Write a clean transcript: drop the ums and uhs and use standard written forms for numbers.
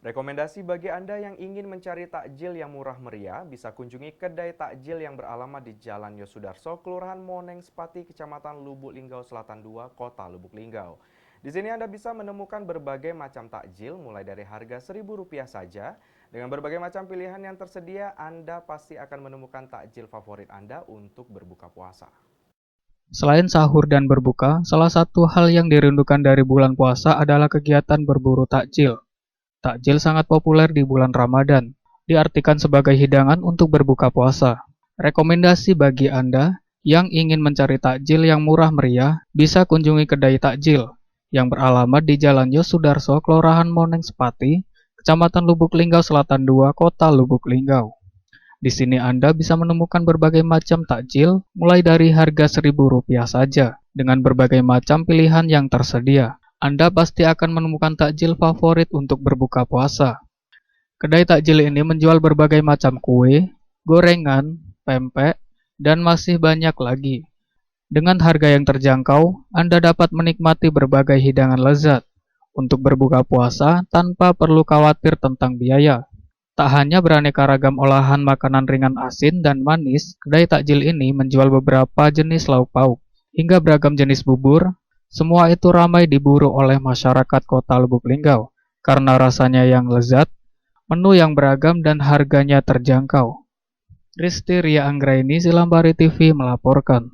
Rekomendasi bagi Anda yang ingin mencari takjil yang murah meriah, bisa kunjungi kedai takjil yang beralamat di Jalan Yosudarso, Kelurahan Moneng Sepati, Kecamatan Lubuk Linggau Selatan 2, Kota Lubuk Linggau. Di sini Anda bisa menemukan berbagai macam takjil mulai dari harga Rp1.000 saja. Dengan berbagai macam pilihan yang tersedia, Anda pasti akan menemukan takjil favorit Anda untuk berbuka puasa. Selain sahur dan berbuka, salah satu hal yang dirindukan dari bulan puasa adalah kegiatan berburu takjil. Takjil sangat populer di bulan Ramadan, diartikan sebagai hidangan untuk berbuka puasa. Rekomendasi bagi Anda yang ingin mencari takjil yang murah meriah, bisa kunjungi kedai takjil yang beralamat di Jalan Yosudarso, Kelurahan Moneng Sepati, Kecamatan Lubuk Linggau Selatan 2, Kota Lubuk Linggau. Di sini Anda bisa menemukan berbagai macam takjil, mulai dari harga Rp1.000 saja, dengan berbagai macam pilihan yang tersedia. Anda pasti akan menemukan takjil favorit untuk berbuka puasa. Kedai takjil ini menjual berbagai macam kue, gorengan, pempek, dan masih banyak lagi. Dengan harga yang terjangkau, Anda dapat menikmati berbagai hidangan lezat untuk berbuka puasa tanpa perlu khawatir tentang biaya. Tak hanya beraneka ragam olahan makanan ringan asin dan manis, kedai takjil ini menjual beberapa jenis lauk pauk, hingga beragam jenis bubur. Semua itu ramai diburu oleh masyarakat Kota Lubuk Linggau, karena rasanya yang lezat, menu yang beragam dan harganya terjangkau. Risti Ria Anggraini, Silambari TV melaporkan.